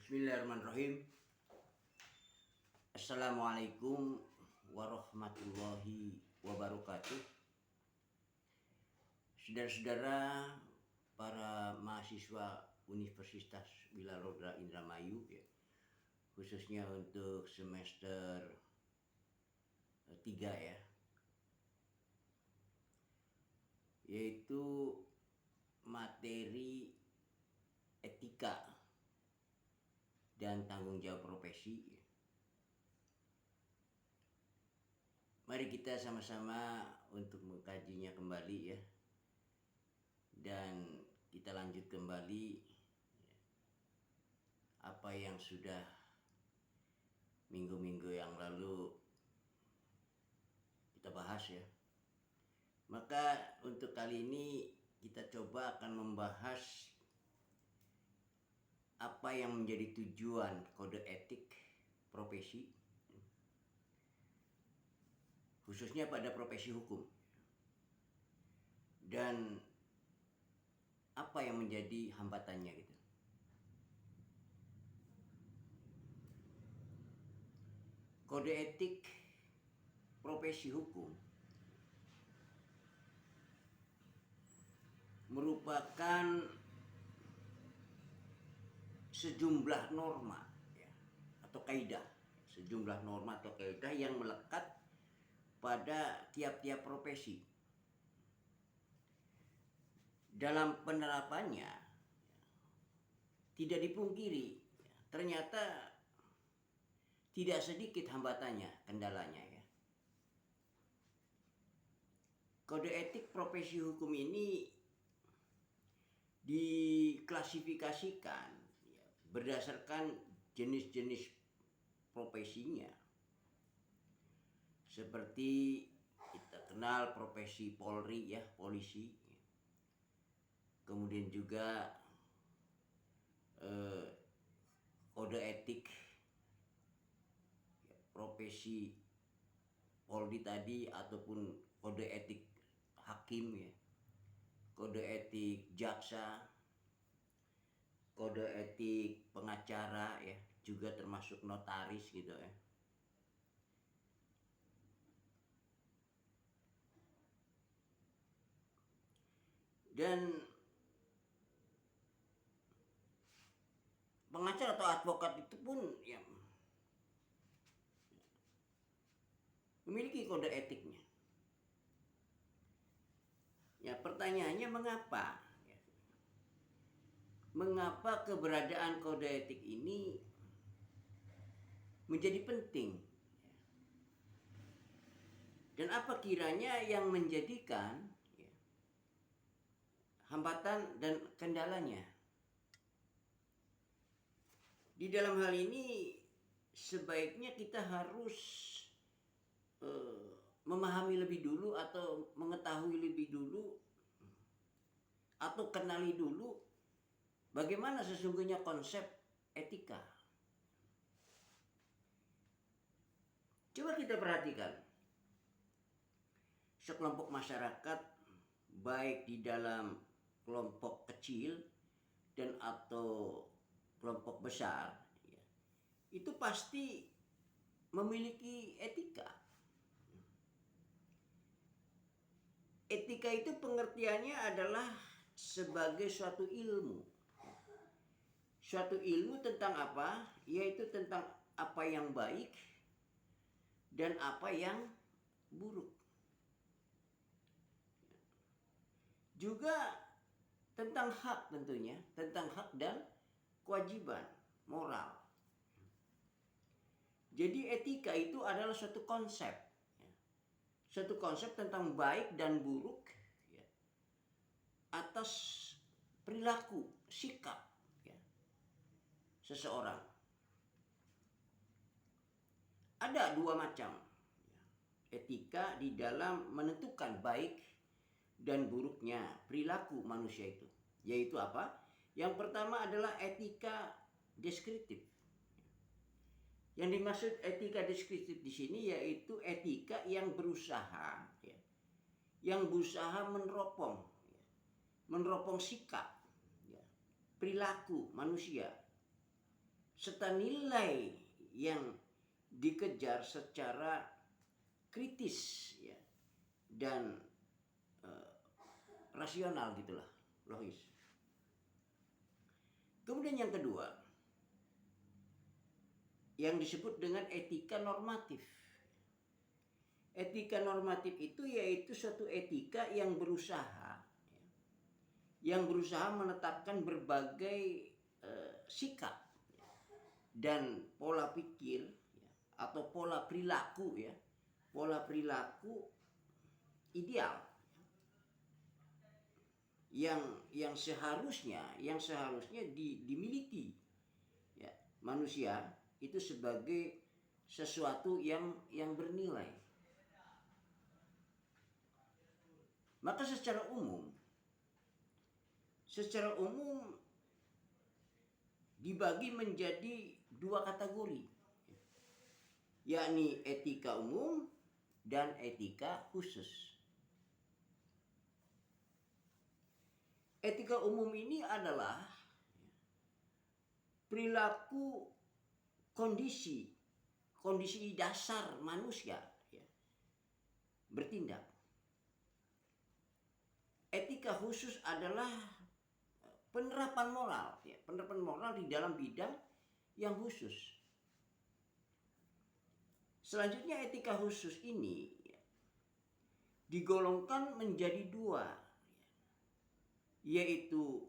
Bismillahirrahmanirrahim. Assalamualaikum warahmatullahi wabarakatuh. Saudara-saudara, para mahasiswa Universitas Wilarodra Indramayu, ya, khususnya untuk semester 3 ya, yaitu materi etika dan tanggung jawab profesi. Mari kita sama-sama untuk mengkajinya kembali ya. Dan kita lanjut kembali apa yang sudah minggu-minggu yang lalu kita bahas ya. Maka untuk kali ini kita coba akan membahas apa yang menjadi tujuan kode etik profesi, khususnya pada profesi hukum, dan apa yang menjadi hambatannya gitu. Kode etik profesi hukum merupakan sejumlah norma ya, atau kaidah, sejumlah norma atau kaidah yang melekat pada tiap-tiap profesi. Dalam penerapannya tidak dipungkiri ternyata tidak sedikit hambatannya, kendalanya ya. Kode etik profesi hukum ini diklasifikasikan berdasarkan jenis-jenis profesinya. Seperti kita kenal profesi Polri ya, polisi. Kemudian juga kode etik profesi Polri tadi, ataupun kode etik hakim ya, kode etik jaksa, kode etik pengacara ya, juga termasuk notaris gitu ya. Dan pengacara atau advokat itu pun ya memiliki kode etiknya. Ya, pertanyaannya mengapa? Mengapa keberadaan kode etik ini menjadi penting? Dan apa kiranya yang menjadikan hambatan dan kendalanya? Di dalam hal ini sebaiknya kita harus memahami lebih dulu atau mengetahui lebih dulu atau kenali dulu bagaimana sesungguhnya konsep etika. Coba kita perhatikan sekelompok masyarakat, baik di dalam kelompok kecil dan atau kelompok besar ya, itu pasti memiliki etika. Etika itu pengertiannya adalah sebagai suatu ilmu. Suatu ilmu tentang apa? Yaitu tentang apa yang baik dan apa yang buruk. Juga tentang hak tentunya, tentang hak dan kewajiban moral. Jadi etika itu adalah suatu konsep. Suatu konsep tentang baik dan buruk ya, atas perilaku, sikap ya, seseorang. Ada dua macam etika di dalam menentukan baik dan buruknya perilaku manusia itu. Yaitu apa? Yang pertama adalah etika deskriptif. Yang dimaksud etika deskriptif di sini yaitu etika yang berusaha ya, yang berusaha meneropong sikap ya, perilaku manusia serta nilai yang dikejar secara kritis ya, dan rasional gitulah, logis. Kemudian yang kedua, yang disebut dengan etika normatif. Etika normatif itu yaitu suatu etika yang berusaha menetapkan berbagai sikap dan pola pikir atau pola perilaku ideal yang seharusnya dimiliki ya, manusia itu sebagai sesuatu yang bernilai. Maka secara umum dibagi menjadi dua kategori, yakni etika umum dan etika khusus. Etika umum ini adalah perilaku kondisi dasar manusia ya, bertindak. Etika khusus adalah penerapan moral di dalam bidang yang khusus. Selanjutnya etika khusus ini digolongkan menjadi dua, yaitu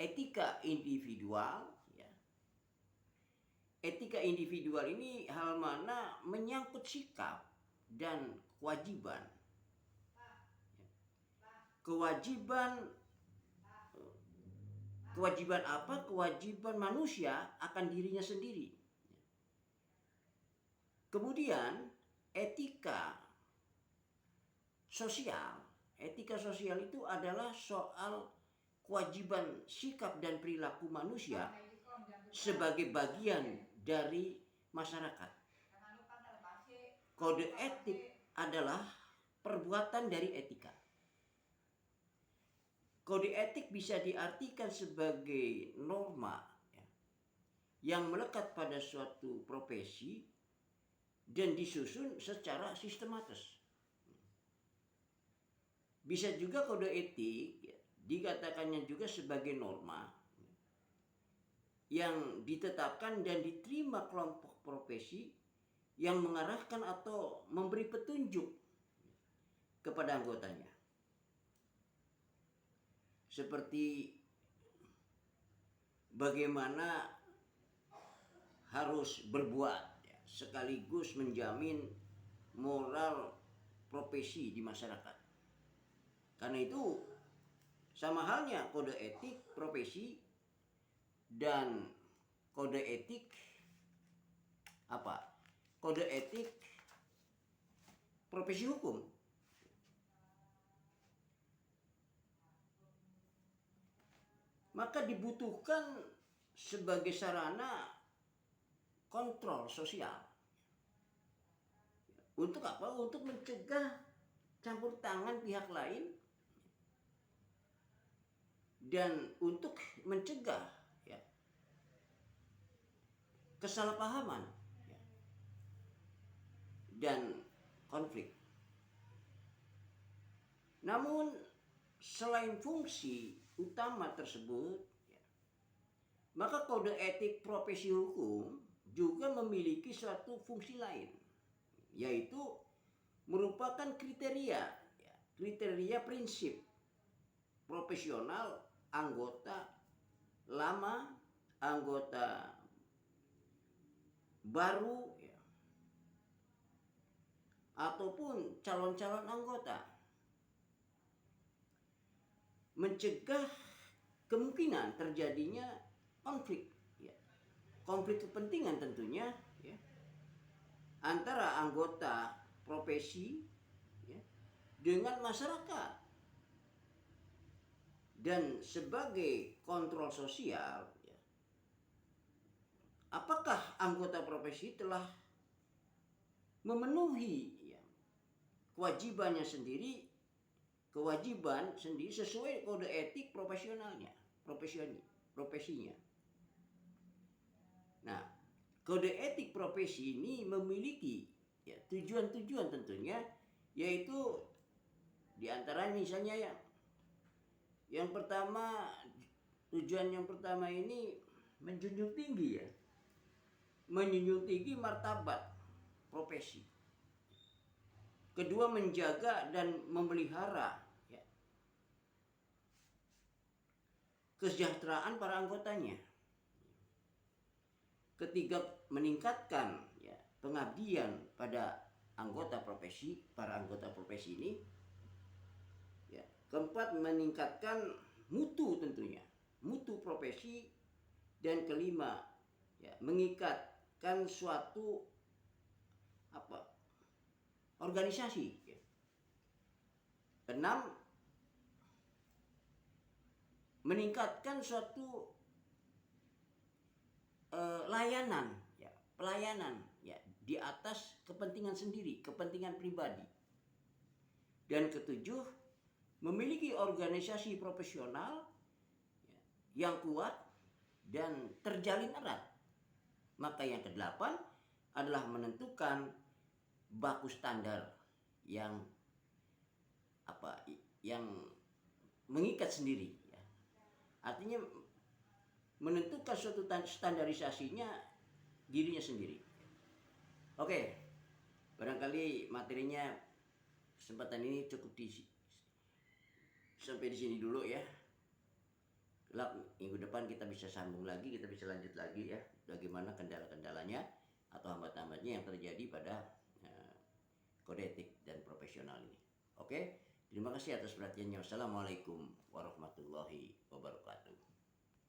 etika individual. Etika individual ini hal mana menyangkut sikap dan kewajiban. Kewajiban apa? Kewajiban manusia akan dirinya sendiri. Kemudian etika sosial. Etika sosial itu adalah soal kewajiban sikap dan perilaku manusia sebagai bagian dari masyarakat. Kode etik adalah perbuatan dari etika. Kode etik bisa diartikan sebagai norma yang melekat pada suatu profesi dan disusun secara sistematis. Bisa juga kode etik dikatakannya juga sebagai norma yang ditetapkan dan diterima kelompok profesi yang mengarahkan atau memberi petunjuk kepada anggotanya. Seperti bagaimana harus berbuat sekaligus menjamin moral profesi di masyarakat. Karena itu sama halnya kode etik profesi dan kode etik apa? Kode etik profesi hukum. Maka dibutuhkan sebagai sarana kontrol sosial. Untuk apa? Untuk mencegah campur tangan pihak lain dan untuk mencegah kesalahpahaman dan konflik. Namun selain fungsi utama tersebut, maka kode etik profesi hukum juga memiliki suatu fungsi lain, yaitu merupakan kriteria prinsip profesional anggota lama, anggota baru, ataupun calon-calon anggota, mencegah kemungkinan terjadinya konflik kepentingan tentunya antara anggota profesi dengan masyarakat. Dan sebagai kontrol sosial, apakah anggota profesi telah memenuhi kewajiban sendiri sesuai kode etik profesinya. Nah, kode etik profesi ini memiliki ya tujuan-tujuan tentunya, yaitu diantaranya misalnya yang pertama, tujuan yang pertama ini menjunjung tinggi menjunjung tinggi martabat profesi. Kedua, menjaga dan memelihara kesejahteraan para anggotanya. Ketiga, meningkatkan pengabdian pada para anggota profesi ini. Keempat, meningkatkan mutu tentunya, mutu profesi. Dan kelima, mengikatkan suatu organisasi. Enam, meningkatkan suatu pelayanan di atas kepentingan sendiri, kepentingan pribadi. Dan ketujuh, memiliki organisasi profesional yang kuat dan terjalin erat. Maka yang kedelapan adalah menentukan baku standar yang mengikat sendiri. Artinya menentukan suatu standarisasinya dirinya sendiri. Oke, barangkali materinya kesempatan ini cukup sampai di sini dulu ya. Kelak minggu depan kita bisa sambung lagi, kita bisa lanjut lagi ya, bagaimana kendala-kendalanya atau hambat-hambatnya yang terjadi pada kode etik dan profesional ini. Oke, terima kasih atas perhatiannya. Wassalamualaikum warahmatullahi wabarakatuh.